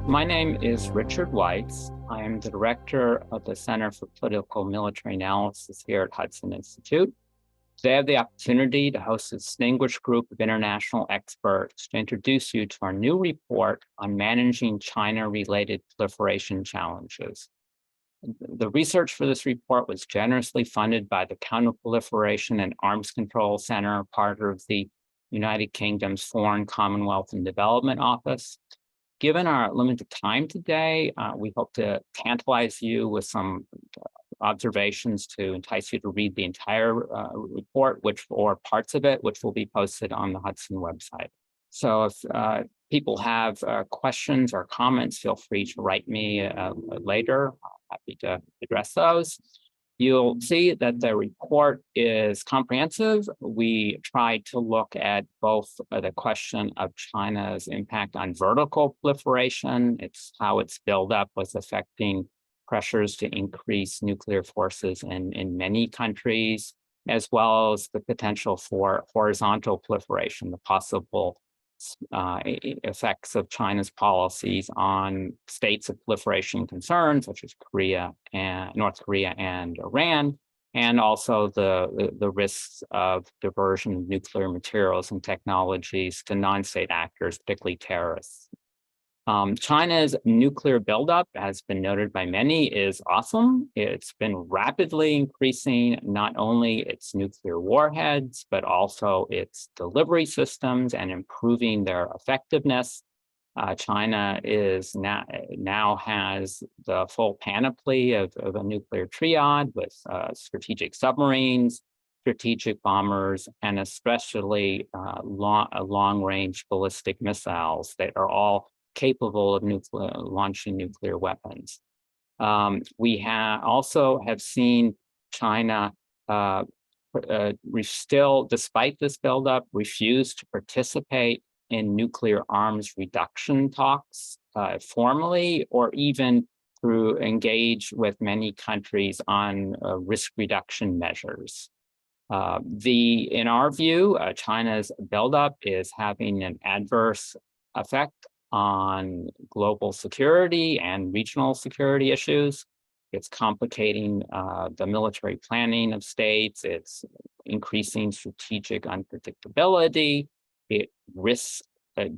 My name is Richard Weitz. I am the director of the Center for Political Military Analysis here at Hudson Institute. Today I have the opportunity to host a distinguished group of international experts to introduce you to our new report on managing China-related proliferation challenges. The research for this report was generously funded by the Counterproliferation and Arms Control Center, part of the United Kingdom's Foreign, Commonwealth, and Development Office. Given our limited time today, we hope to tantalize you with some observations to entice you to read the entire report, or parts of it, which will be posted on the Hudson website. So if people have questions or comments, feel free to write me later. I'm happy to address those. You'll see that the report is comprehensive. We tried to look at both the question of China's impact on vertical proliferation, it's how its buildup was affecting pressures to increase nuclear forces in many countries, as well as the potential for horizontal proliferation, the possible effects of China's policies on states of proliferation concerns, such as North Korea and Iran, and also the risks of diversion of nuclear materials and technologies to non-state actors, particularly terrorists. China's nuclear buildup, has been noted by many, is awesome. It's been rapidly increasing not only its nuclear warheads, but also its delivery systems and improving their effectiveness. China is now has the full panoply of a nuclear triad with strategic submarines, strategic bombers, and especially long-range ballistic missiles that are all capable of launching nuclear weapons. We also have seen China still, despite this buildup, refuse to participate in nuclear arms reduction talks formally, or even through engage with many countries on risk reduction measures. In our view, China's buildup is having an adverse effect on global security and regional security issues. It's complicating the military planning of states. It's increasing strategic unpredictability. It risks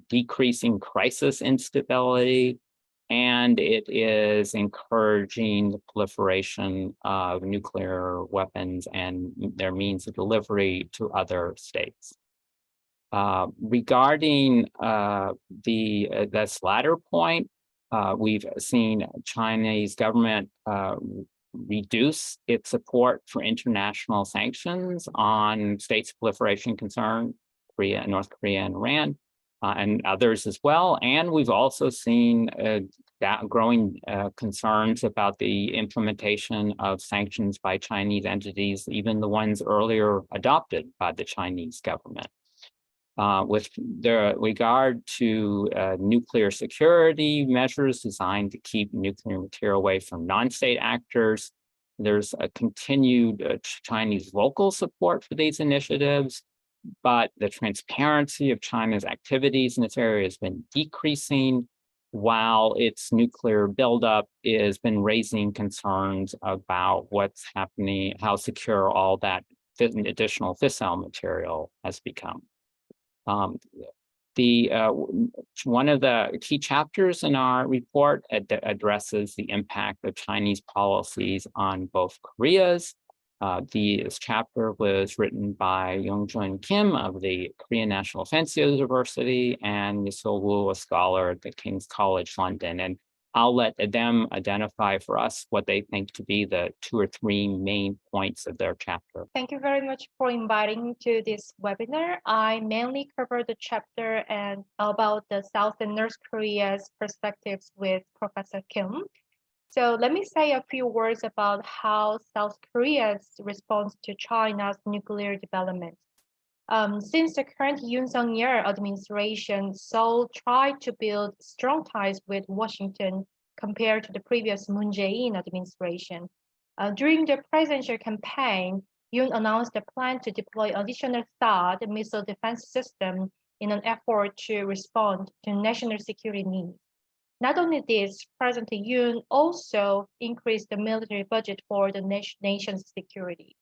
decreasing crisis instability, and it is encouraging the proliferation of nuclear weapons and their means of delivery to other states. Regarding this latter point, we've seen Chinese government reduce its support for international sanctions on states of proliferation concern, North Korea and Iran, and others as well. And we've also seen growing concerns about the implementation of sanctions by Chinese entities, even the ones earlier adopted by the Chinese government. With regard to nuclear security measures designed to keep nuclear material away from non-state actors, there's a continued Chinese local support for these initiatives, but the transparency of China's activities in this area has been decreasing, while its nuclear buildup has been raising concerns about what's happening, how secure all that additional fissile material has become. One of the key chapters in our report addresses the impact of Chinese policies on both Koreas. This chapter was written by Youngjun Kim of the Korean National Defense University and Yeseul, a scholar at the King's College London. And I'll let them identify for us what they think to be the 2 or 3 main points of their chapter. Thank you very much for inviting me to this webinar. I mainly cover the chapter and about the South and North Korea's perspectives with Professor Kim. So let me say a few words about how South Korea's response to China's nuclear development. Since the current Yoon Suk-yeol administration, Seoul tried to build strong ties with Washington compared to the previous Moon Jae-in administration. During the presidential campaign, Yoon announced a plan to deploy additional THAAD missile defense system in an effort to respond to national security needs. Not only this, President Yoon also increased the military budget for the nation's security.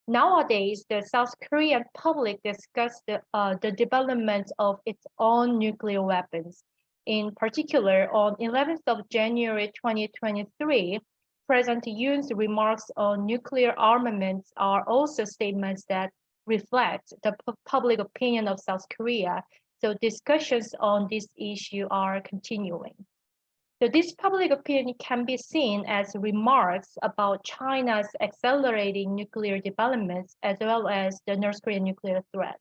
Nowadays, the South Korean public discussed the development of its own nuclear weapons. In particular, on 11th of January 2023, President Yoon's remarks on nuclear armaments are also statements that reflect the public opinion of South Korea. So discussions on this issue are continuing. So this public opinion can be seen as remarks about China's accelerating nuclear developments as well as the North Korean nuclear threat.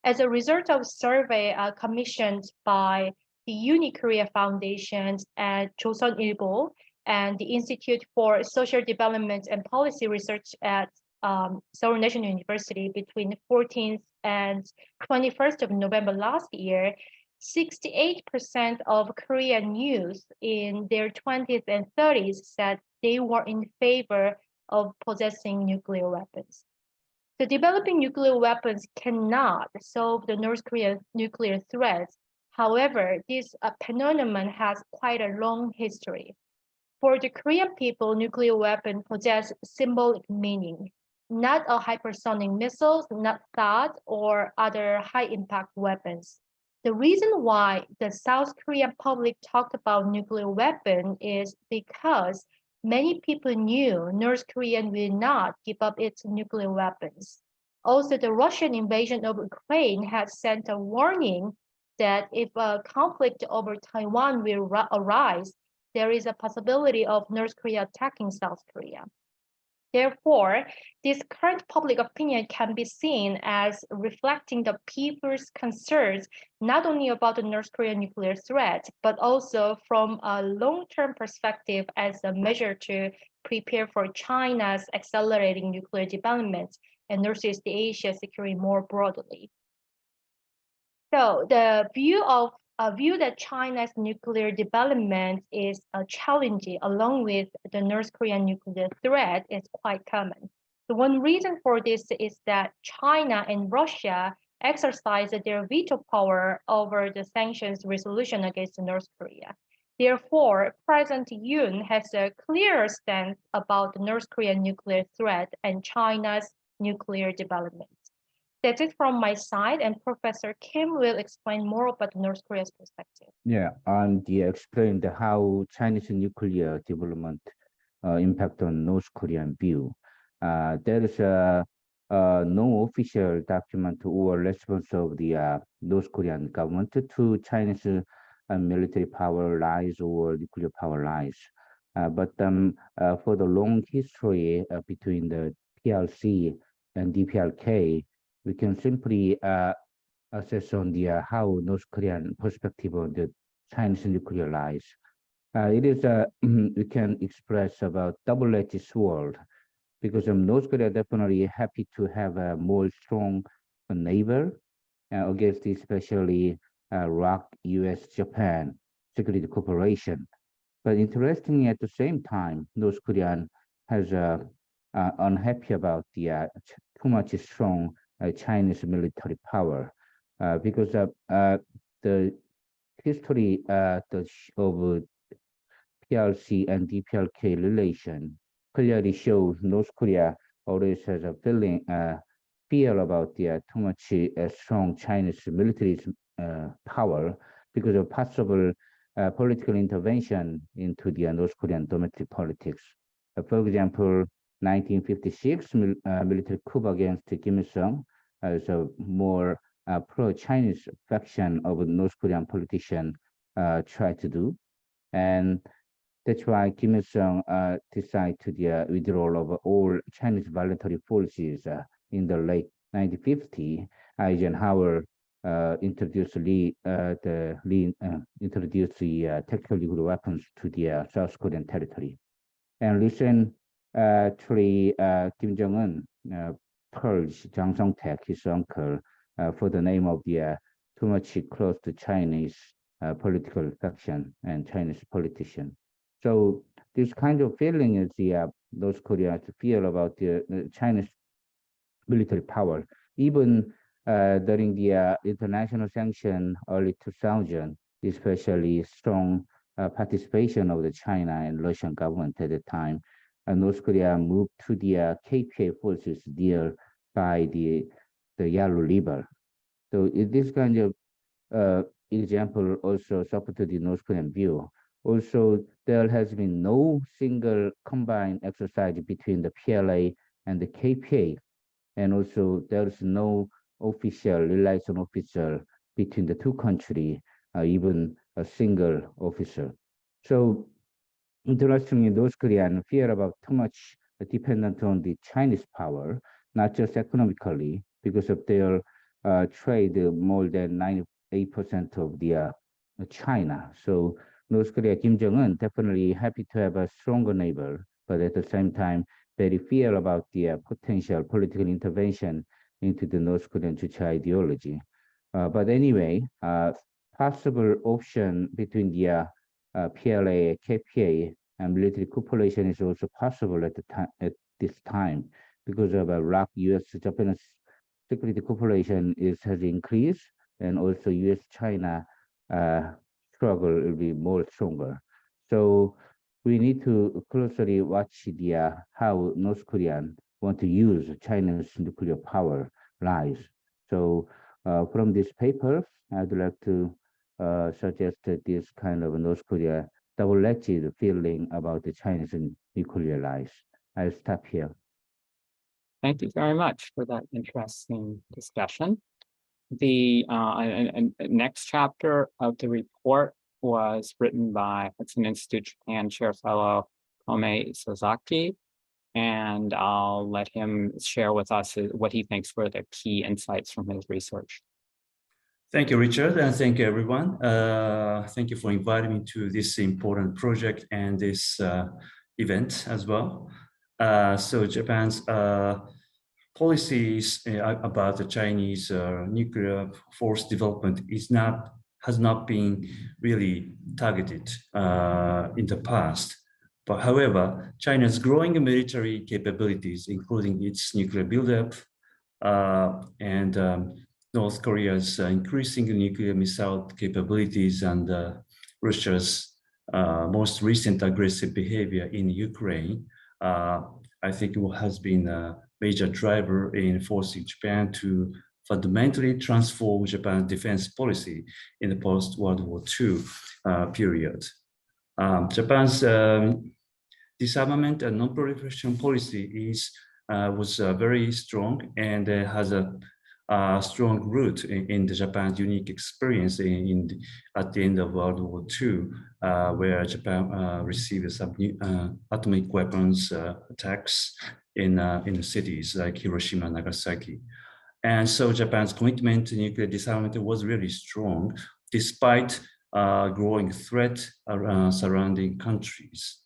As a result of survey commissioned by the Uni-Korea Foundation at Joseon-Ilbo and the Institute for Social Development and Policy Research at Seoul National University between 14th and 21st of November last year, 68% of Korean youth in their 20s and 30s said they were in favor of possessing nuclear weapons. So developing nuclear weapons cannot solve the North Korean nuclear threat. However, this phenomenon has quite a long history. For the Korean people, nuclear weapons possess symbolic meaning, not a hypersonic missiles, not THAAD or other high-impact weapons. The reason why the South Korean public talked about nuclear weapon is because many people knew North Korea will not give up its nuclear weapons. Also, the Russian invasion of Ukraine has sent a warning that if a conflict over Taiwan will arise, there is a possibility of North Korea attacking South Korea. Therefore, this current public opinion can be seen as reflecting the people's concerns not only about the North Korean nuclear threat, but also from a long-term perspective as a measure to prepare for China's accelerating nuclear development and Northeast Asia security more broadly. So the view that China's nuclear development is challenging along with the North Korean nuclear threat is quite common. The one reason for this is that China and Russia exercise their veto power over the sanctions resolution against North Korea. Therefore, President Yoon has a clearer stance about the North Korean nuclear threat and China's nuclear development. That's it from my side, and Professor Kim will explain more about North Korea's perspective. Yeah, and he explained how Chinese nuclear development impact on North Korean view. There is no official document or response of the North Korean government to Chinese military power rise or nuclear power rise. But for the long history between the PRC and DPRK, we can simply assess on the how North Korean perspective on the Chinese nuclear rise. It is we can express about double-edged sword because North Korea definitely happy to have a more strong neighbor against especially ROC, US, Japan security cooperation. But interestingly, at the same time, North Korea has unhappy about the too much strong Chinese military power because the history of PRC and DPRK relation clearly shows North Korea always has a fear about the too much strong Chinese military power because of possible political intervention into the North Korean domestic politics. For example, 1956 military coup against Kim Il-sung as a more pro-Chinese faction of North Korean politician tried to do. And that's why Kim Il-sung decided to the withdrawal of all Chinese voluntary forces in the late 1950s. Eisenhower introduced the tactical nuclear weapons to the South Korean territory. And recently, Kim Jong-un purged Jang Song-taek, his uncle, for the name of the too much close to Chinese political faction and Chinese politician. So this kind of feeling is the North Korea to feel about the Chinese military power. Even during the international sanction early 2000, especially strong participation of the China and Russian government at the time, North Korea moved to the KPA forces near by the Yalu River. So this kind of example also supported the North Korean view. Also, there has been no single combined exercise between the PLA and the KPA. And also there is no official liaison officer between the two countries, even a single officer. So interestingly, North Koreans fear about too much dependent on the Chinese power, not just economically, because of their trade more than 98% of the China. So North Korea, Kim Jong-un definitely happy to have a stronger neighbor, but at the same time, very fear about the potential political intervention into the North Korean Juche ideology. But anyway, possible option between the PLA, KPA, and military cooperation is also possible at this time because of a rock U.S.-Japan security cooperation has increased, and also U.S.-China struggle will be more stronger. So we need to closely watch the how North Koreans want to use China's nuclear power lies. So from this paper, I'd like to suggest that this kind of North Korea double-edged feeling about the Chinese nuclear lies. I'll stop here. Thank you very much for that interesting discussion. The next chapter of the report was written by Hudson Institute Japan Chair Fellow Komei Isozaki, and I'll let him share with us what he thinks were the key insights from his research. Thank you, Richard, and thank you, everyone. Thank you for inviting me to this important project and this event as well. So Japan's policies about the Chinese nuclear force development has not been really targeted in the past. But however, China's growing military capabilities, including its nuclear buildup and North Korea's increasing nuclear missile capabilities and Russia's most recent aggressive behavior in Ukraine, I think it has been a major driver in forcing Japan to fundamentally transform Japan's defense policy in the post-World War II period. Japan's disarmament and non-proliferation policy was very strong and has a strong root in the Japan's unique experience at the end of World War II, where Japan received some atomic weapons attacks in the cities like Hiroshima and Nagasaki. And so Japan's commitment to nuclear disarmament was really strong, despite growing threat surrounding countries.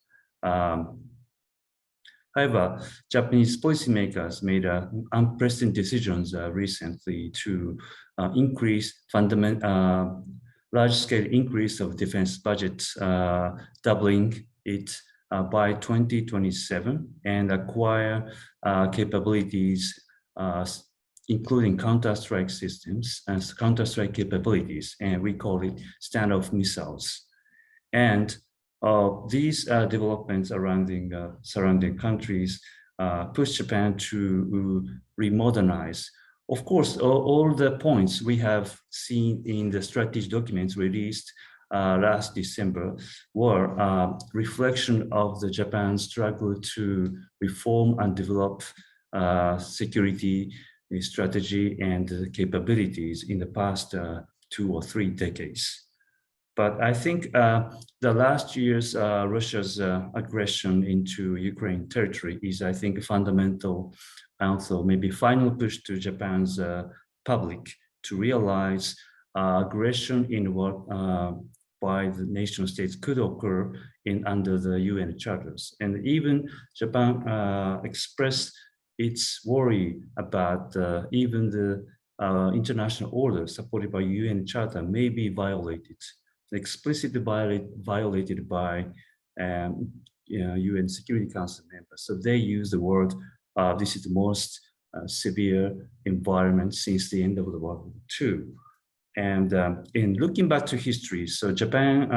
However, Japanese policymakers made unprecedented decisions recently to increase large-scale increase of defense budgets, doubling it by 2027, and acquire capabilities, including counter-strike systems and counter-strike capabilities, and we call it standoff missiles. And these developments surrounding countries push Japan to remodernize. Of course, all the points we have seen in the strategy documents released last December were reflection of the Japan's struggle to reform and develop security strategy and capabilities in the past 2 or 3 decades. But I think the last year's Russia's aggression into Ukraine territory is, I think, a fundamental, also maybe final push to Japan's public to realize aggression in what by the nation states could occur under the UN charters. And even Japan expressed its worry about even the international order supported by UN charter may be violated, explicitly violated by UN Security Council members. So they use the word, this is the most severe environment since the end of the World War II. And in looking back to history, so Japan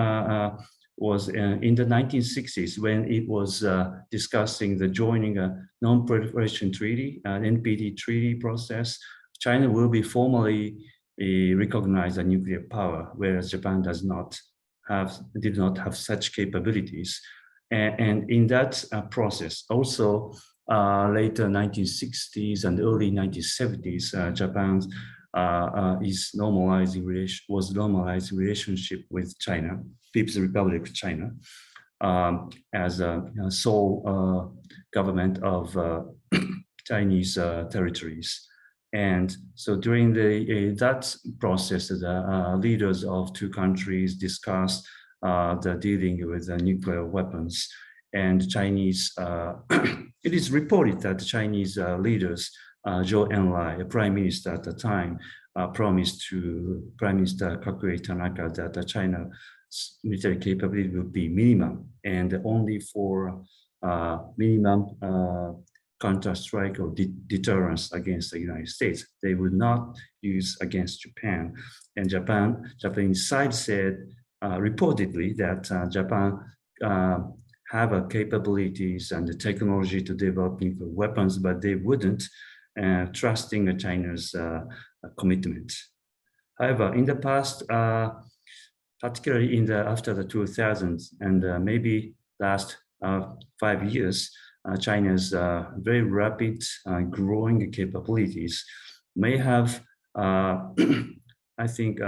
was in the 1960s when it was discussing the joining a non-proliferation treaty, NPT treaty process. China will be formally recognize a nuclear power, whereas Japan did not have such capabilities. And in that process, also later 1960s and early 1970s, Japan was normalizing relationship with China, People's Republic of China, as a sole government of Chinese territories. And so during that process, the leaders of two countries discussed the dealing with nuclear weapons. And Chinese, it is reported that the Chinese leaders, Zhou Enlai, a prime minister at the time, promised to Prime Minister Kakure Tanaka that the China's military capability would be minimum and only for minimum counter-strike or deterrence against the United States. They would not use against Japan. And Japanese side said reportedly that Japan have capabilities and the technology to develop nuclear weapons, but they wouldn't trusting China's commitment. However, in the past, particularly after the 2000s and maybe last 5 years, China's very rapid growing capabilities may have, I think,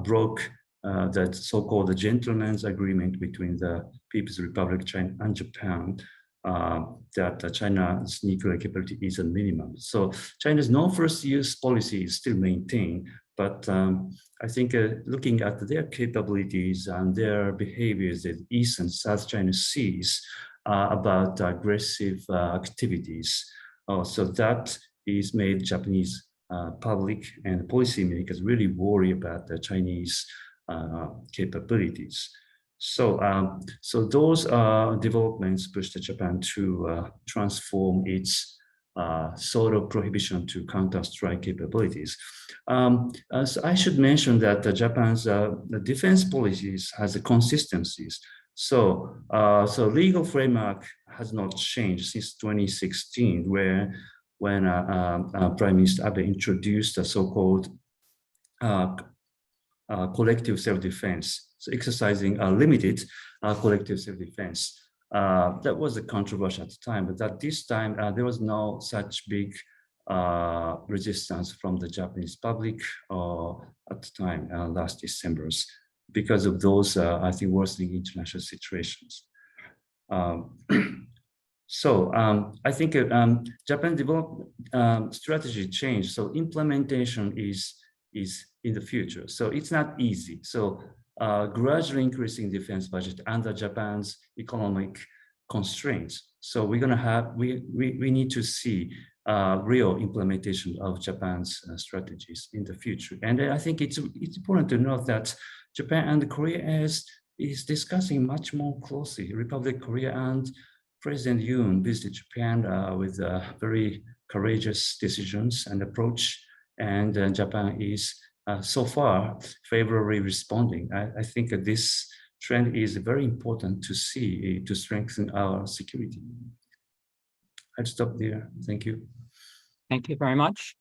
broke that so-called gentleman's agreement between the People's Republic of China and Japan, that China's nuclear capability is a minimum. So China's non-first-use policy is still maintained, but I think looking at their capabilities and their behaviors in East and South China Seas about aggressive activities, so that is made Japanese public and policymakers really worry about the Chinese capabilities. So, so those developments pushed Japan to transform its sort of prohibition to counter-strike capabilities. So I should mention that Japan's defense policies has consistencies. So, so legal framework has not changed since 2016, when Prime Minister Abe introduced the so-called collective self-defense, so exercising a limited collective self-defense. That was a controversy at the time, but at this time, there was no such big resistance from the Japanese public at the time, last December, because of those, I think, worsening international situations. So I think Japan developed strategy changed, so implementation is in the future. So it's not easy. So gradually increasing defense budget under Japan's economic constraints. So we're gonna have, we need to see real implementation of Japan's strategies in the future. And I think it's important to note that Japan and Korea is discussing much more closely. Republic of Korea and President Yoon visited Japan with very courageous decisions and approach, and Japan is so far favorably responding. I think that this trend is very important to see to strengthen our security. I'll stop there. Thank you. Thank you very much.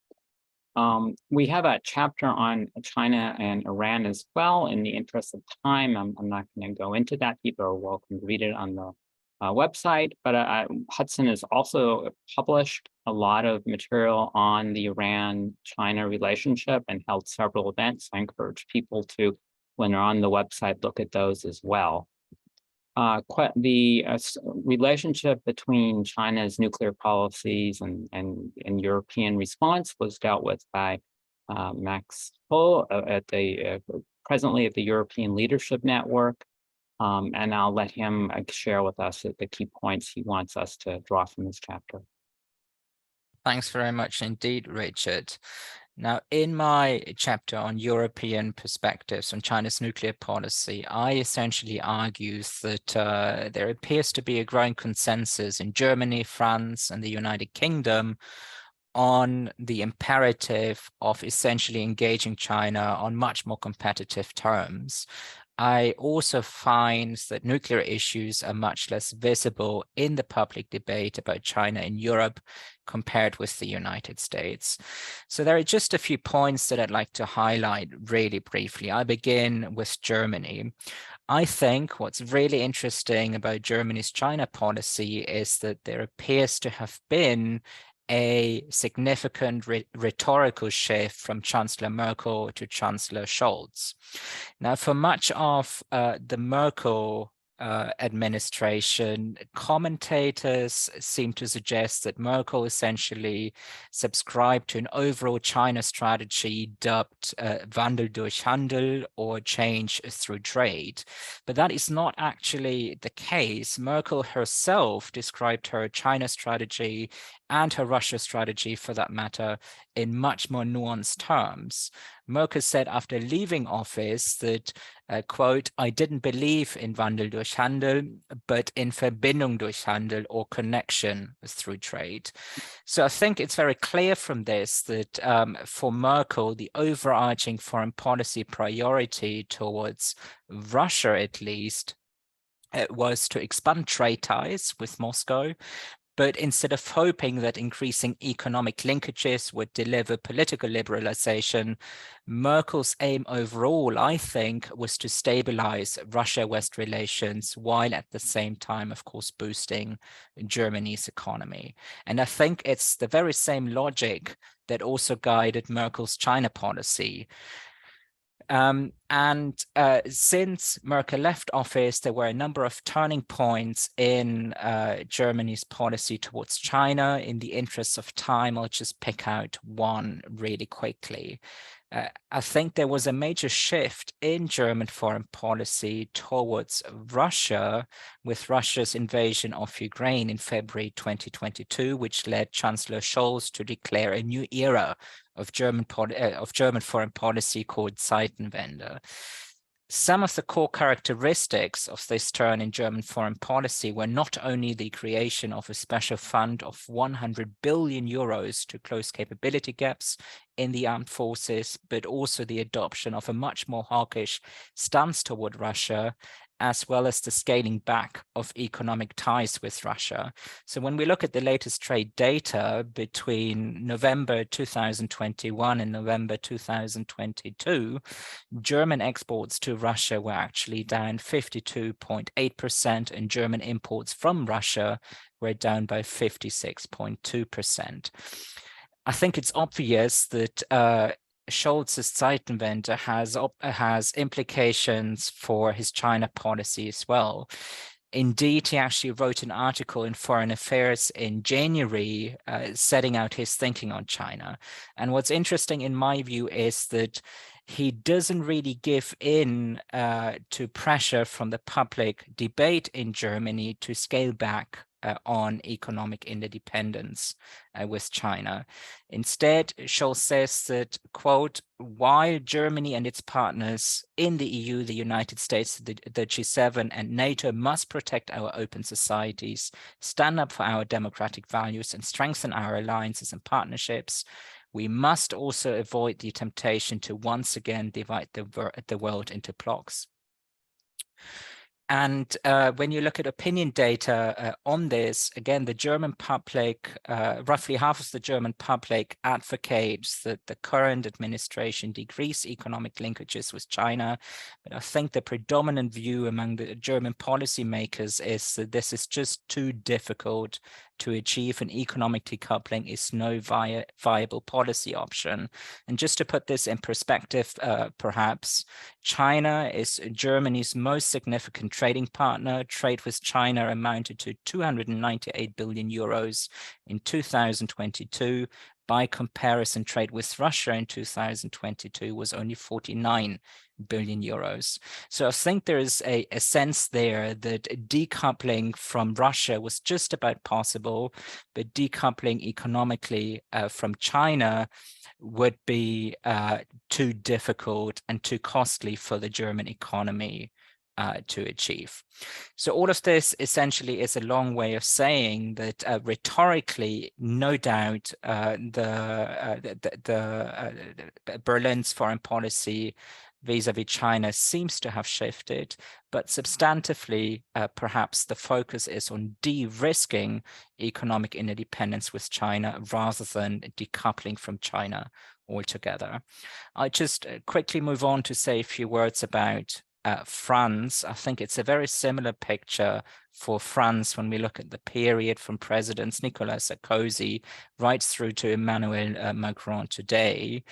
We have a chapter on China and Iran as well. In the interest of time, I'm not going to go into that. People are welcome to read it on the website, but Hudson has also published a lot of material on the Iran-China relationship and held several events. I encourage people to, when they're on the website, look at those as well. The relationship between China's nuclear policies and European response was dealt with by Max Hoell presently at the European Leadership Network. And I'll let him share with us the key points he wants us to draw from this chapter. Thanks very much indeed, Richard. Now, in my chapter on European perspectives on China's nuclear policy, I essentially argue that there appears to be a growing consensus in Germany, France, and the United Kingdom on the imperative of essentially engaging China on much more competitive terms. I also find that nuclear issues are much less visible in the public debate about China in Europe compared with the United States. So there are just a few points that I'd like to highlight really briefly. I begin with Germany. I think what's really interesting about Germany's China policy is that there appears to have been a significant rhetorical shift from Chancellor Merkel to Chancellor Scholz. Now, for much of the Merkel administration, commentators seem to suggest that Merkel essentially subscribed to an overall China strategy dubbed Wandel durch Handel, or change through trade. But that is not actually the case. Merkel herself described her China strategy and her Russia strategy, for that matter, in much more nuanced terms. Merkel said after leaving office that, quote, "I didn't believe in Wandel durch Handel, but in Verbindung durch Handel, or connection through trade." So I think it's very clear from this that for Merkel, the overarching foreign policy priority towards Russia, at least, was to expand trade ties with Moscow. But instead of hoping that increasing economic linkages would deliver political liberalization, Merkel's aim overall, I think, was to stabilize Russia-West relations, while at the same time, of course, boosting Germany's economy. And I think it's the very same logic that also guided Merkel's China policy. Since Merkel left office, there were a number of turning points in Germany's policy towards China. In the interest of time, I'll just pick out one really quickly. I think there was a major shift in German foreign policy towards Russia with Russia's invasion of Ukraine in February 2022, which led Chancellor Scholz to declare a new era of German foreign policy called Zeitenwende. Some of the core characteristics of this turn in German foreign policy were not only the creation of a special fund of 100 billion euros to close capability gaps in the armed forces, but also the adoption of a much more hawkish stance toward Russia, as well as the scaling back of economic ties with Russia. So when we look at the latest trade data between November 2021 and November 2022, German exports to Russia were actually down 52.8%, and German imports from Russia were down by 56.2%. I think it's obvious that Scholz's Zeitenwende has implications for his China policy as well. Indeed, he actually wrote an article in Foreign Affairs in January setting out his thinking on China. And what's interesting in my view is that he doesn't really give in to pressure from the public debate in Germany to scale back on economic interdependence with China. Instead, Scholz says that, quote, "While Germany and its partners in the EU, the United States, the G7 and NATO must protect our open societies, stand up for our democratic values and strengthen our alliances and partnerships, we must also avoid the temptation to once again divide the world into blocs." And when you look at opinion data on this, again, the German public, roughly half of the German public advocates that the current administration decrease economic linkages with China. But I think the predominant view among the German policymakers is that this is just too difficult to achieve, and economic decoupling is no viable policy option. And just to put this in perspective, perhaps, China is Germany's most significant trading partner. Trade with China amounted to 298 billion euros in 2022. By comparison, trade with Russia in 2022 was only 49 billion euros. So I think there is a sense there that decoupling from Russia was just about possible, but decoupling economically from China would be too difficult and too costly for the German economy to achieve. So all of this essentially is a long way of saying that rhetorically, no doubt, Berlin's foreign policy vis-a-vis China seems to have shifted, but substantively, perhaps the focus is on de-risking economic interdependence with China rather than decoupling from China altogether. I just quickly move on to say a few words about France. I think it's a very similar picture for France when we look at the period from Presidents Nicolas Sarkozy right through to Emmanuel Macron today.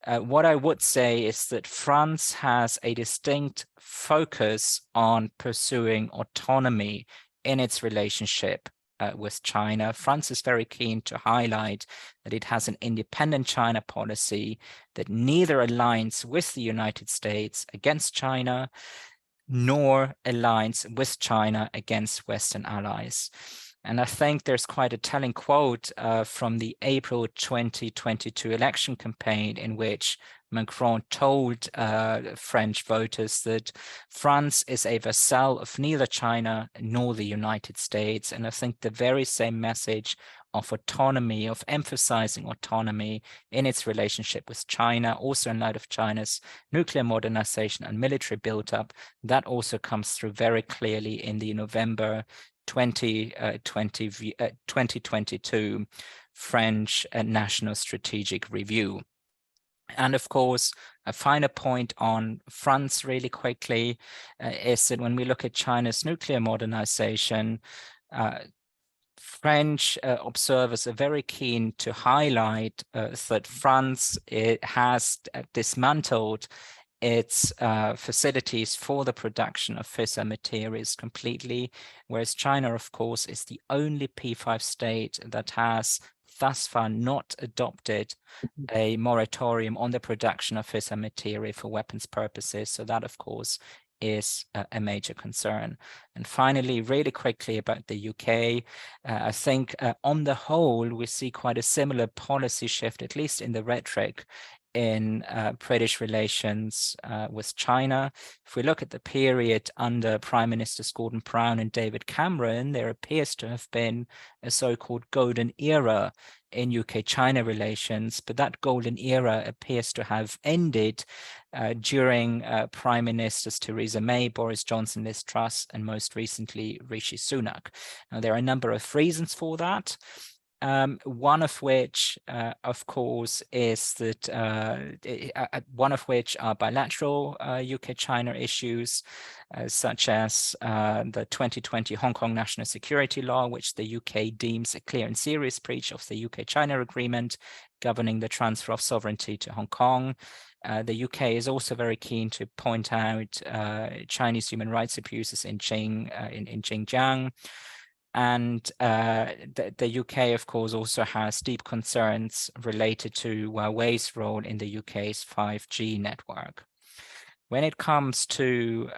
What I would say is that France has a distinct focus on pursuing autonomy in its relationship with China. France is very keen to highlight that it has an independent China policy that neither aligns with the United States against China, nor aligns with China against Western allies. And I think there's quite a telling quote from the April 2022 election campaign in which Macron told French voters that France is a vassal of neither China nor the United States. And I think the very same message of autonomy, of emphasizing autonomy in its relationship with China, also in light of China's nuclear modernization and military buildup, that also comes through very clearly in the November 2022 French National Strategic Review. And of course, a final point on France really quickly is that when we look at China's nuclear modernization, French observers are very keen to highlight that France has dismantled its facilities for the production of fissile materials completely, whereas China, of course, is the only P5 state that has thus far not adopted a moratorium on the production of fissile material for weapons purposes. So that, of course, is a major concern. And finally, really quickly about the UK, I think on the whole, we see quite a similar policy shift, at least in the rhetoric, in British relations with China. If we look at the period under Prime Ministers Gordon Brown and David Cameron, there appears to have been a so-called golden era in UK-China relations, but that golden era appears to have ended during Prime Ministers Theresa May, Boris Johnson, Liz Truss, and most recently Rishi Sunak. Now, there are a number of reasons for that. One of which, of course, is that one of which are bilateral UK-China issues, such as the 2020 Hong Kong National Security Law, which the UK deems a clear and serious breach of the UK-China agreement governing the transfer of sovereignty to Hong Kong. The UK is also very keen to point out Chinese human rights abuses in Xinjiang. And the UK, of course, also has deep concerns related to Huawei's role in the UK's 5G network. When it comes to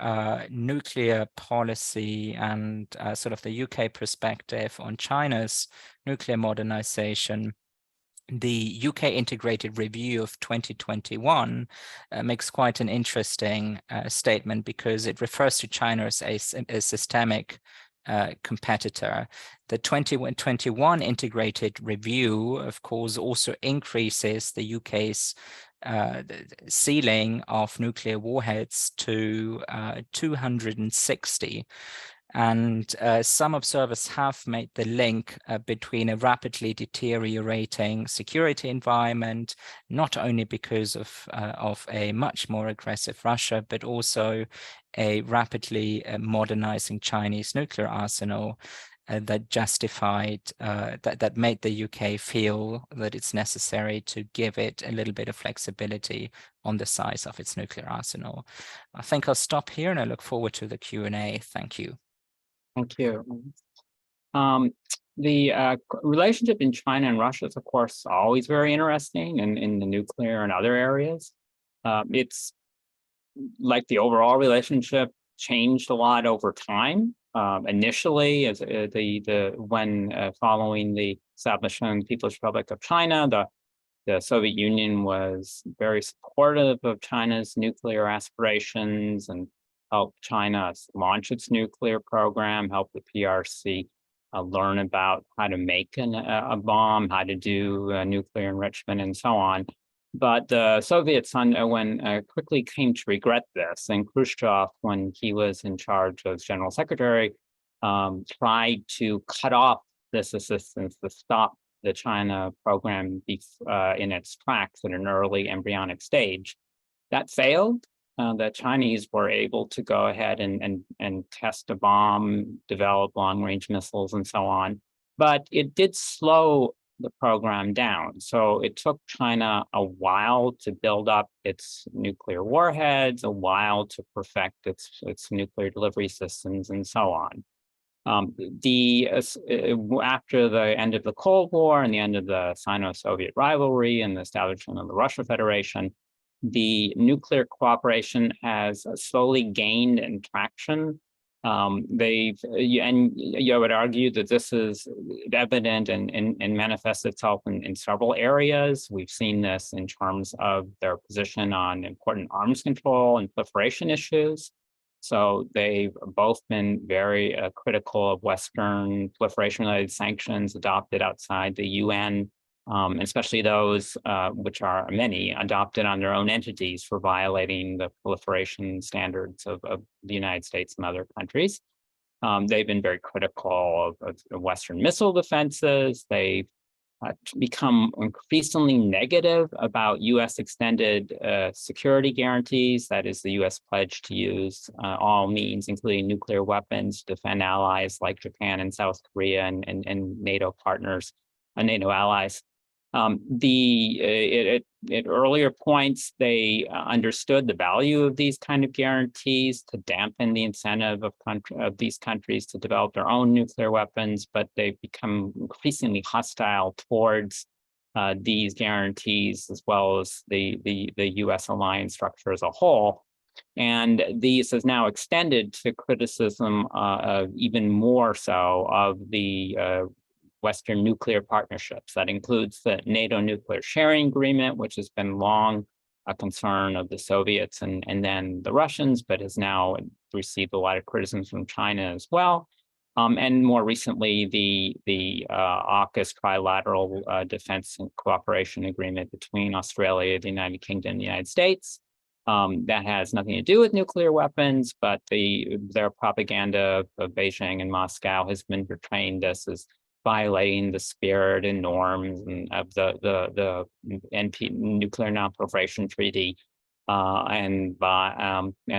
nuclear policy and sort of the UK perspective on China's nuclear modernization, the UK Integrated Review of 2021 makes quite an interesting statement, because it refers to China as a systemic competitor. The 2021 Integrated Review, of course, also increases the UK's ceiling of nuclear warheads to 260. And some observers have made the link between a rapidly deteriorating security environment, not only because of a much more aggressive Russia, but also a rapidly modernizing Chinese nuclear arsenal that justified, that made the UK feel that it's necessary to give it a little bit of flexibility on the size of its nuclear arsenal. I think I'll stop here and I look forward to the Q&A. Thank you. Thank you. The relationship in China and Russia is, of course, always very interesting, and in the nuclear and other areas. It's like the overall relationship changed a lot over time. Initially, as following the establishment of the People's Republic of China, the Soviet Union was very supportive of China's nuclear aspirations and helped China launch its nuclear program, help the PRC learn about how to make a bomb, how to do nuclear enrichment, and so on. But the Soviets quickly came to regret this, and Khrushchev, when he was in charge as general secretary, tried to cut off this assistance to stop the China program in its tracks at an early embryonic stage. That failed. The Chinese were able to go ahead and test a bomb, develop long-range missiles, and so on. But it did slow the program down. So it took China a while to build up its nuclear warheads, a while to perfect its nuclear delivery systems, and so on. After the end of the Cold War and the end of the Sino-Soviet rivalry and the establishment of the Russian Federation, the nuclear cooperation has slowly gained in traction. You would argue that this is evident and manifests itself in several areas. We've seen this in terms of their position on important arms control and proliferation issues. So they've both been very critical of Western proliferation-related sanctions adopted outside the UN, especially those, which are many, adopted on their own entities for violating the proliferation standards of the United States and other countries. They've been very critical of Western missile defenses. They've become increasingly negative about U.S. extended security guarantees. That is the U.S. pledge to use all means, including nuclear weapons, to defend allies like Japan and South Korea and NATO partners, NATO allies. At earlier points, they understood the value of these kind of guarantees to dampen the incentive of these countries to develop their own nuclear weapons, but they've become increasingly hostile towards these guarantees, as well as the U.S. alliance structure as a whole. And these has now extended to criticism even more so of the Western nuclear partnerships. That includes the NATO nuclear sharing agreement, which has been long a concern of the Soviets and then the Russians, but has now received a lot of criticism from China as well. And more recently, the AUKUS trilateral defense and cooperation agreement between Australia, the United Kingdom, and the United States. That has nothing to do with nuclear weapons, but their propaganda of Beijing and Moscow has been portraying this as violating the spirit and norms of the NP Nuclear Non-Proliferation Treaty and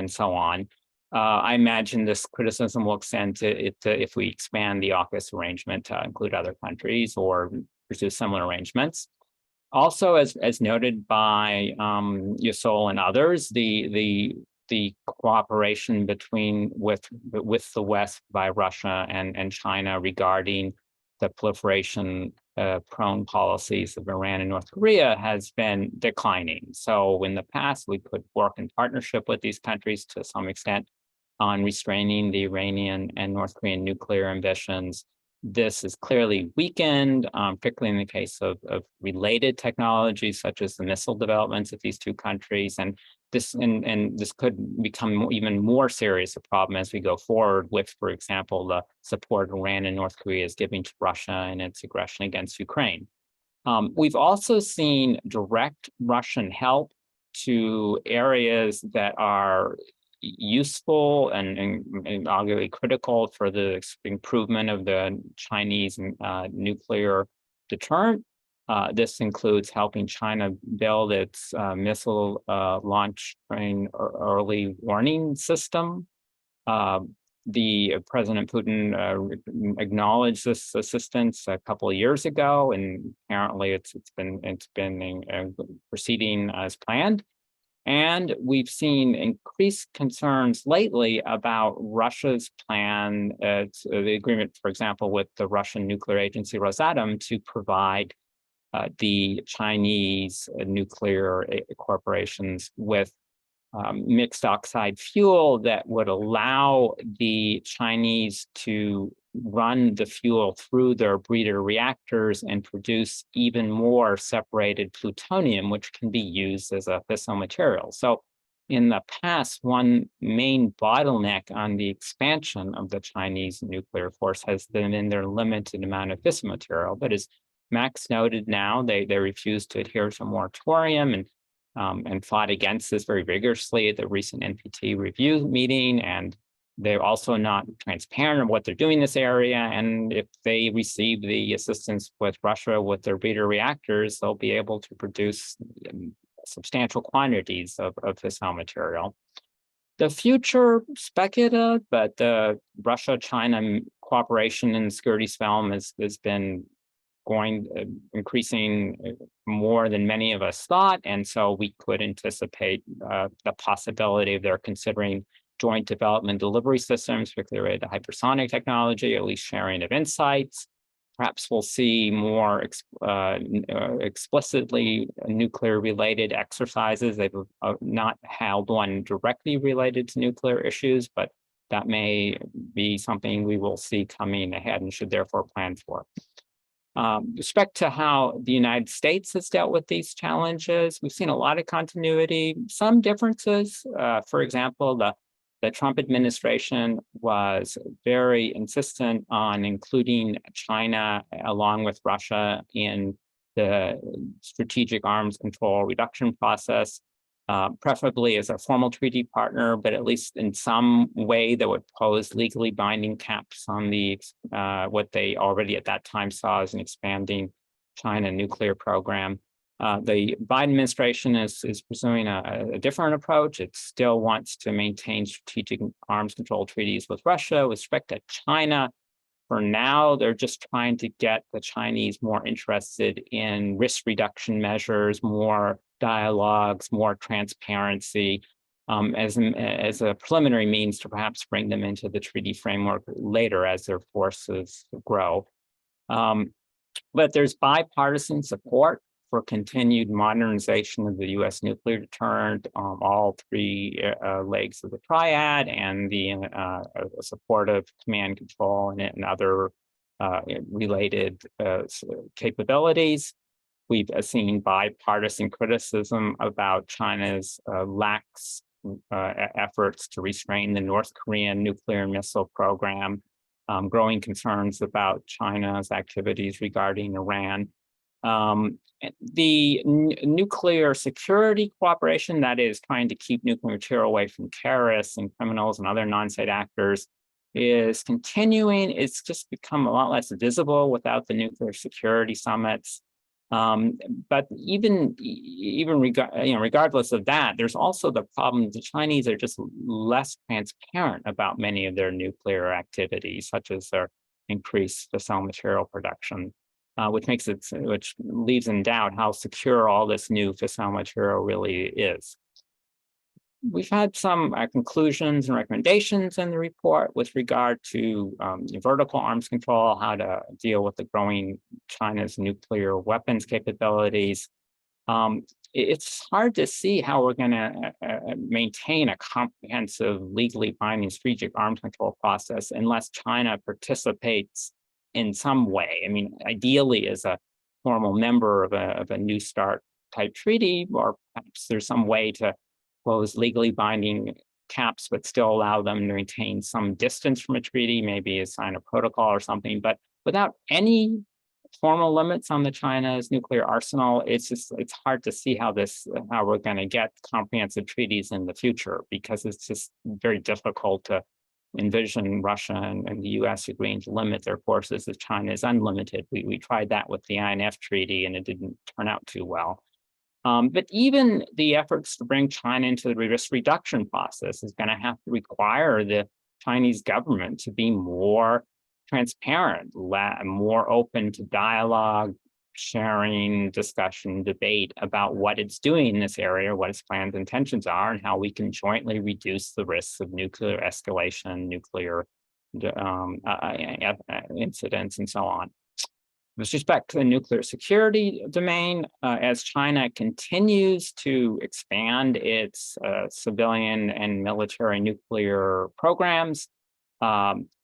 so on. I imagine this criticism will extend to it if we expand the AUKUS arrangement to include other countries or pursue similar arrangements. Also, as noted by Yeseul and others, the cooperation with the West by Russia and China regarding the proliferation prone policies of Iran and North Korea has been declining. So in the past, we could work in partnership with these countries to some extent on restraining the Iranian and North Korean nuclear ambitions. This is clearly weakened, particularly in the case of related technologies such as the missile developments of these two countries. And this could become even more serious a problem as we go forward with, for example, the support Iran and North Korea is giving to Russia in its aggression against Ukraine. We've also seen direct Russian help to areas that are useful and arguably critical for the improvement of the Chinese nuclear deterrent. This includes helping China build its missile launch train early warning system. President Putin acknowledged this assistance a couple of years ago, and apparently it's been proceeding as planned. And we've seen increased concerns lately about Russia's plan, the agreement, for example, with the Russian nuclear agency Rosatom to provide the Chinese nuclear corporations with mixed oxide fuel that would allow the Chinese to run the fuel through their breeder reactors and produce even more separated plutonium, which can be used as a fissile material. So in the past, one main bottleneck on the expansion of the Chinese nuclear force has been in their limited amount of fissile material. But as Max noted now they refuse to adhere to a moratorium and fought against this very vigorously at the recent NPT review meeting. And they're also not transparent on what they're doing in this area. And if they receive the assistance with Russia with their breeder reactors, they'll be able to produce substantial quantities of fissile material. The future speculative, but the Russia-China cooperation in the security realm has been increasing more than many of us thought. And so we could anticipate the possibility of their considering joint development delivery systems, particularly related to hypersonic technology, at least sharing of insights. Perhaps we'll see more explicitly nuclear-related exercises. They've not held one directly related to nuclear issues, but that may be something we will see coming ahead and should therefore plan for. With respect to how the United States has dealt with these challenges, we've seen a lot of continuity, some differences. For example, the Trump administration was very insistent on including China along with Russia in the strategic arms control reduction process, preferably as a formal treaty partner, but at least in some way that would pose legally binding caps on the what they already at that time saw as an expanding China nuclear program. The Biden administration is pursuing a different approach. It still wants to maintain strategic arms control treaties with Russia. With respect to China, for now, they're just trying to get the Chinese more interested in risk reduction measures, more dialogues, more transparency, as a preliminary means to perhaps bring them into the treaty framework later as their forces grow. But there's bipartisan support for continued modernization of the U.S. nuclear deterrent, all three legs of the triad, and the supportive command control and other related capabilities. We've seen bipartisan criticism about China's lax efforts to restrain the North Korean nuclear and missile program, growing concerns about China's activities regarding Iran. The nuclear security cooperation, that is trying to keep nuclear material away from terrorists and criminals and other non-state actors, is continuing. It's just become a lot less visible without the nuclear security summits. But even regardless of that, there's also the problem the Chinese are just less transparent about many of their nuclear activities, such as their increased fissile material production. Which leaves in doubt how secure all this new fissile material really is. We've had some conclusions and recommendations in the report with regard to vertical arms control, how to deal with the growing China's nuclear weapons capabilities. It's hard to see how we're going to maintain a comprehensive, legally binding strategic arms control process unless China participates in some way. I mean, ideally as a formal member of a New START type treaty, or perhaps there's some way to close legally binding caps, but still allow them to maintain some distance from a treaty, maybe sign a protocol or something. But without any formal limits on China's nuclear arsenal, it's hard to see how we're going to get comprehensive treaties in the future, because it's just very difficult to envision Russia and the US agreeing to limit their forces if China is unlimited. We tried that with the INF treaty and it didn't turn out too well. But even the efforts to bring China into the risk reduction process is going to have to require the Chinese government to be more transparent, more open to dialogue, sharing, discussion, debate about what it's doing in this area, what its plans and intentions are, and how we can jointly reduce the risks of nuclear escalation, nuclear incidents, and so on. With respect to the nuclear security domain, as China continues to expand its civilian and military nuclear programs,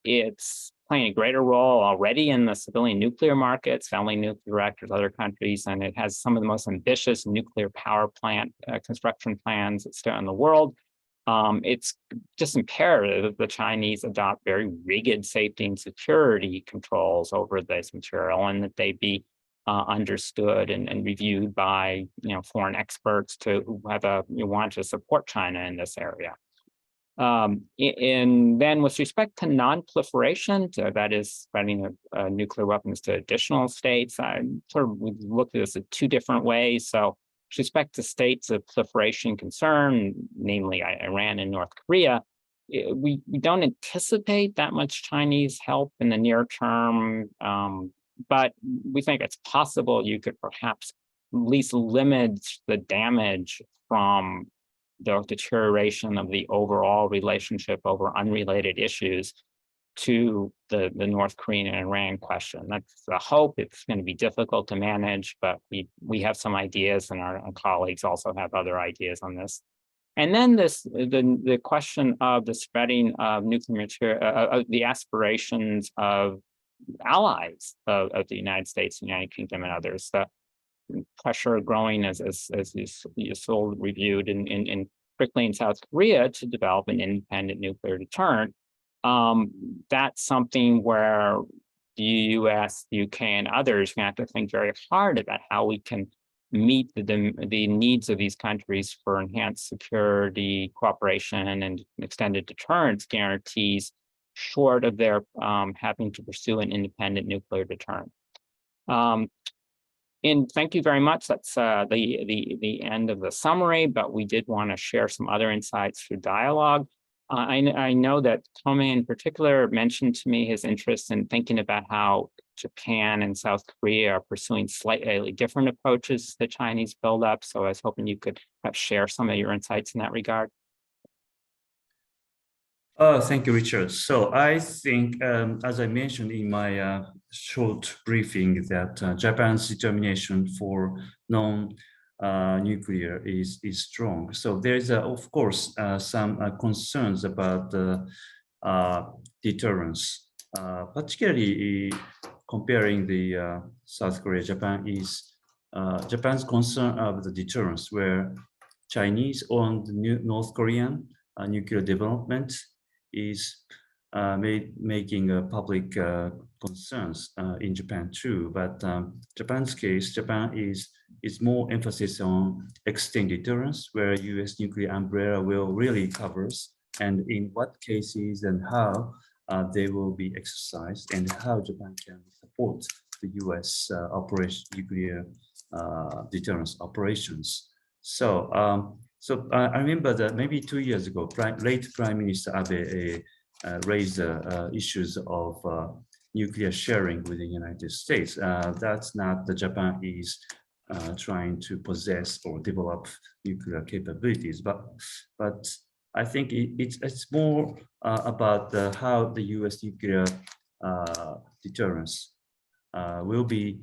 it's playing a greater role already in the civilian nuclear markets, selling nuclear reactors to other countries, and it has some of the most ambitious nuclear power plant construction plans still in the world. It's just imperative that the Chinese adopt very rigid safety and security controls over this material, and that they be understood and reviewed by foreign experts who have want to support China in this area. And then with respect to non-proliferation, so that is spreading nuclear weapons to additional states, we looked at this in two different ways. So with respect to states of proliferation concern, namely Iran and North Korea, we don't anticipate that much Chinese help in the near term, but we think it's possible you could perhaps at least limit the damage from the deterioration of the overall relationship over unrelated issues to the North Korean and Iran question. That's the hope. It's going to be difficult to manage, but we have some ideas, and our colleagues also have other ideas on this. And then the question of the spreading of nuclear material, the aspirations of allies of the United States, the United Kingdom, and others. The pressure growing as Yeseul reviewed particularly in South Korea to develop an independent nuclear deterrent. That's something where the US, the UK, and others have to think very hard about how we can meet the needs of these countries for enhanced security, cooperation, and extended deterrence guarantees, short of their having to pursue an independent nuclear deterrent. And thank you very much. That's the end of the summary, but we did want to share some other insights through dialogue. I know that Komei in particular mentioned to me his interest in thinking about how Japan and South Korea are pursuing slightly different approaches to the Chinese buildup. So I was hoping you could perhaps share some of your insights in that regard. Thank you, Richard. So I think, as I mentioned in my short briefing, that Japan's determination for non-nuclear is strong. So there's, of course, some concerns about deterrence, particularly comparing the South Korea. Japan's concern of the deterrence, where Chinese-owned North Korean nuclear development is making public concerns in Japan too. But Japan's case, Japan is more emphasis on extended deterrence, where U.S. nuclear umbrella will really covers, and in what cases and how they will be exercised, and how Japan can support the U.S. nuclear deterrence operations. So. So I remember that maybe 2 years ago, late Prime Minister Abe raised issues of nuclear sharing with the United States. That's not the Japan is trying to possess or develop nuclear capabilities, but I think it's more about how the U.S. nuclear deterrence will be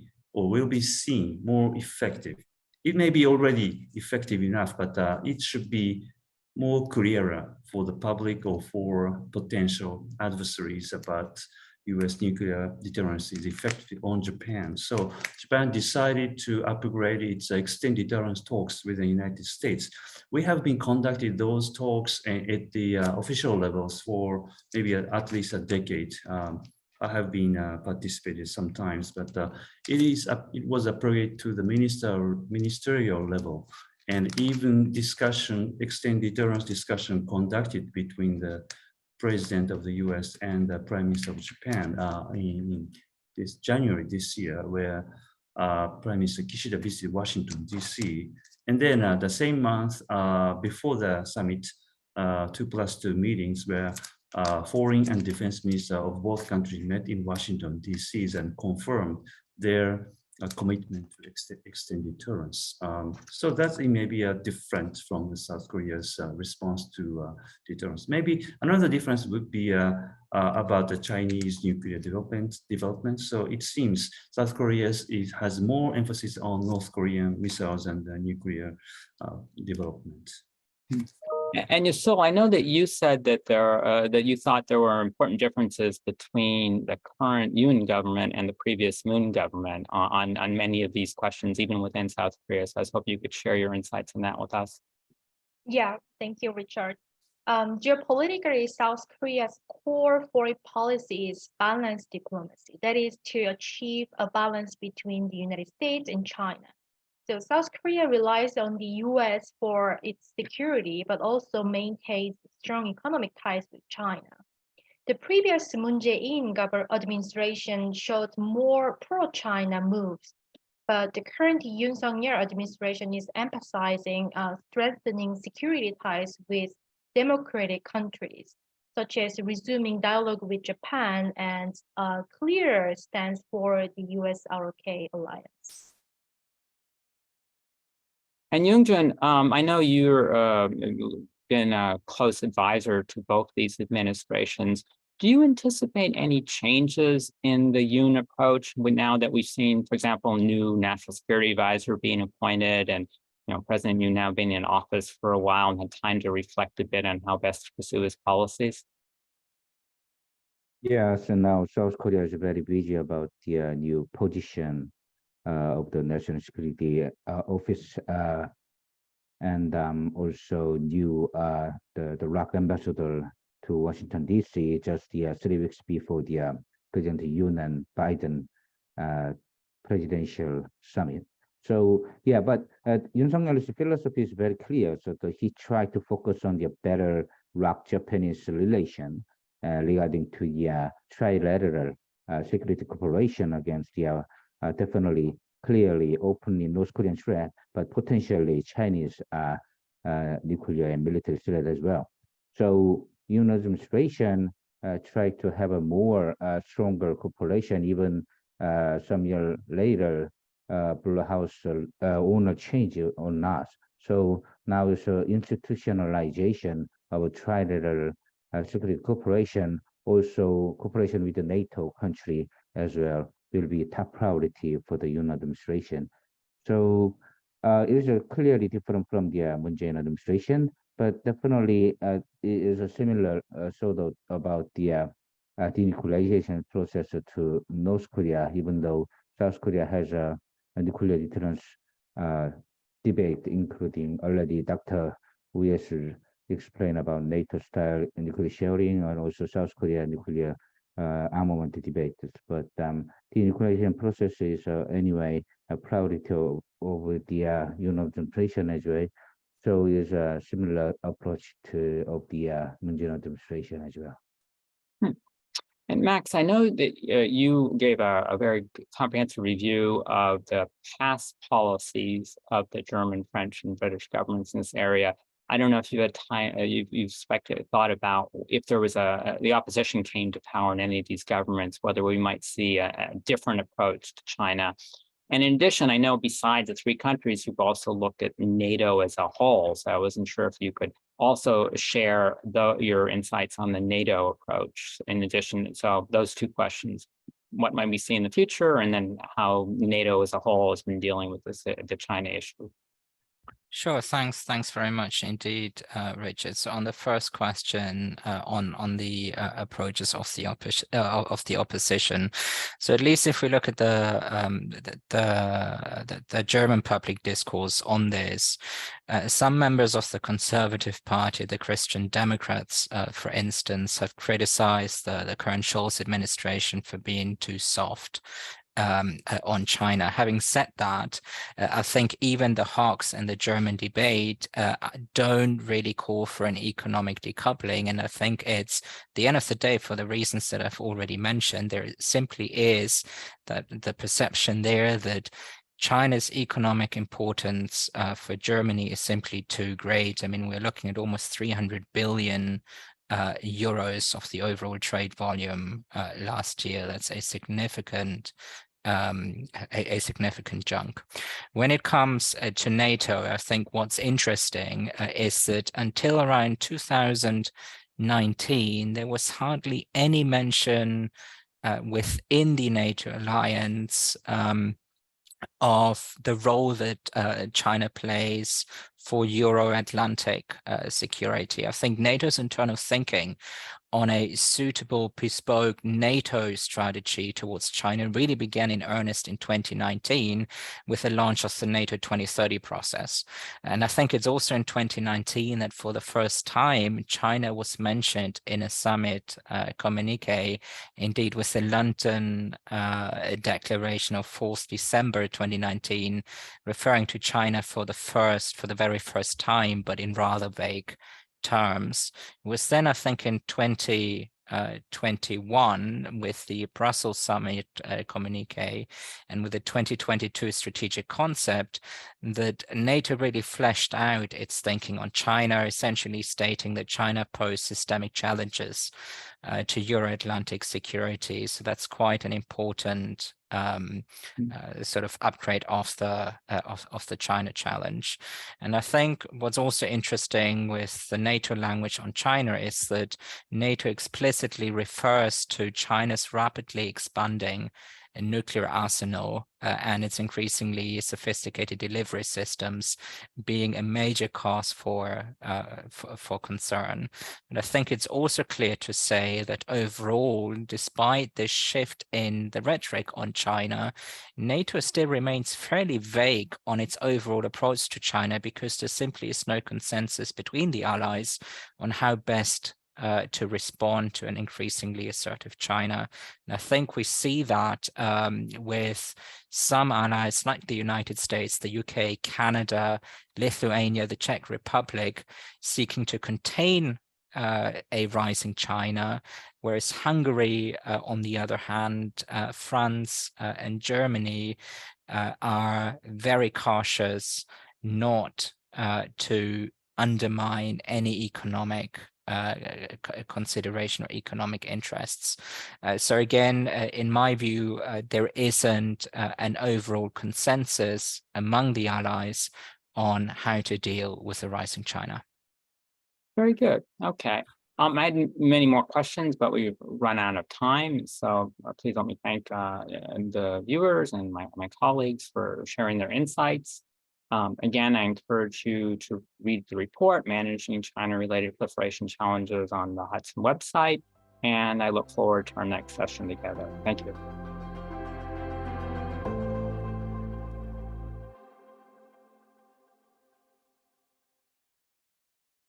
seen more effective. It may be already effective enough, but it should be more clearer for the public or for potential adversaries about U.S. nuclear deterrence is effective on Japan. So Japan decided to upgrade its extended deterrence talks with the United States. We have been conducting those talks at the official levels for maybe at least a decade. I have been participated sometimes, but it was appropriate to the ministerial level, and even extended deterrence discussion conducted between the President of the U.S. and the Prime Minister of Japan in this January this year, where Prime Minister Kishida visited Washington, D.C. And then the same month before the summit, 2+2 meetings where foreign and defense minister of both countries met in Washington, D.C. and confirmed their commitment to extend deterrence. So that's maybe different from the South Korea's response to deterrence. Maybe another difference would be about the Chinese nuclear development. So it seems South Korea has more emphasis on North Korean missiles and nuclear development. And Yeseul, I know that you said that that you thought there were important differences between the current Yoon government and the previous Moon government on many of these questions, even within South Korea. So I was hoping you could share your insights on that with us. Yeah, thank you, Richard. Geopolitically, South Korea's core foreign policy is balanced diplomacy. That is to achieve a balance between the United States and China. So South Korea relies on the US for its security, but also maintains strong economic ties with China. The previous Moon Jae-in administration showed more pro-China moves, but the current Yoon Suk-yeol administration is emphasizing strengthening security ties with democratic countries, such as resuming dialogue with Japan and a clearer stance for the US-ROK alliance. And Youngjun, I know you're been a close advisor to both these administrations. Do you anticipate any changes in the Yoon approach now that we've seen, for example, a new national security advisor being appointed and President Yoon now being in office for a while and had time to reflect a bit on how best to pursue his policies? Yes, and now South Korea is very busy about the new position of the National Security Office, and also new the ROK ambassador to Washington D.C. just 3 weeks before the President Yoon and Biden presidential summit. So yeah, but Yoon Suk-yeol's philosophy is very clear. So he tried to focus on the better ROK-Japanese relation regarding to the trilateral security cooperation against the definitely clearly openly North Korean threat, but potentially Chinese nuclear and military threat as well. So Yoon administration tried to have a more stronger cooperation. Even some year later, Blue House owner change or not. So now it's institutionalization of a trilateral security cooperation. Also, cooperation with the NATO country as well will be top priority for the Yoon administration. So it is clearly different from the Moon Jae-in administration, but definitely it is a similar sort of about the denuclearization process to North Korea, even though South Korea has a nuclear deterrence debate, including already Dr. Weitz explained about NATO-style nuclear sharing and also South Korea nuclear armament debate. But the denuclearization process is anyway a priority of the Yoon administration as well. So it's a similar approach to of the Moon Jae-in administration as well. And Max, I know that you gave a very comprehensive review of the past policies of the German, French, and British governments in this area. I don't know if you had time, you've thought about if there was the opposition came to power in any of these governments, whether we might see a different approach to China. And in addition, I know besides the 3 countries, you've also looked at NATO as a whole. So I wasn't sure if you could also share your insights on the NATO approach in addition. So those 2 questions, what might we see in the future, and then how NATO as a whole has been dealing with the China issue. Sure, thanks very much indeed, Richard. So on the first question on the approaches of the opposition, so at least if we look at the German public discourse on this, some members of the Conservative Party, the Christian Democrats, for instance, have criticized the current Scholz administration for being too soft on China. Having said that, I think even the hawks in the German debate don't really call for an economic decoupling. And I think it's the end of the day, for the reasons that I've already mentioned, there simply is that the perception there that China's economic importance for Germany is simply too great. I mean, we're looking at almost 300 billion euros of the overall trade volume last year. That's a significant chunk. When it comes to NATO, I think what's interesting is that until around 2019, there was hardly any mention within the NATO alliance of the role that China plays for Euro-Atlantic security. I think NATO's internal thinking on a suitable bespoke NATO strategy towards China really began in earnest in 2019 with the launch of the NATO 2030 process. And I think it's also in 2019 that for the first time, China was mentioned in a summit communique, indeed with the London Declaration of 4th December 2019, referring to China for the very first time, but in rather vague terms. It was then, I think, in 2021 with the Brussels summit communique and with the 2022 strategic concept that NATO really fleshed out its thinking on China, essentially stating that China posed systemic challenges to Euro-Atlantic security. So that's quite an important sort of upgrade of the China challenge. And I think what's also interesting with the NATO language on China is that NATO explicitly refers to China's rapidly expanding nuclear arsenal and its increasingly sophisticated delivery systems being a major cause for concern. And I think it's also clear to say that overall, despite this shift in the rhetoric on China, NATO still remains fairly vague on its overall approach to China because there simply is no consensus between the allies on how best to respond to an increasingly assertive China. And I think we see that with some allies like the United States, the UK, Canada, Lithuania, the Czech Republic, seeking to contain a rising China, whereas Hungary, on the other hand, France and Germany are very cautious not to undermine any economic consideration or economic interests. So again, in my view, there isn't an overall consensus among the allies on how to deal with the rising China. Very good. Okay. I had many more questions, but we've run out of time. So please let me thank the viewers and my colleagues for sharing their insights. Again, I encourage you to read the report, Managing China-Related Proliferation Challenges on the Hudson website, and I look forward to our next session together. Thank you.